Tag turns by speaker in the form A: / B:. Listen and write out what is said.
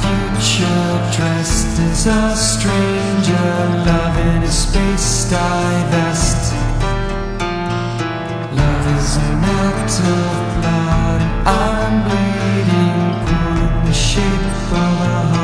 A: future dressed as a stranger, love in a space divest. Love is an act of blood, I'm bleeding, born in the shape of a heart.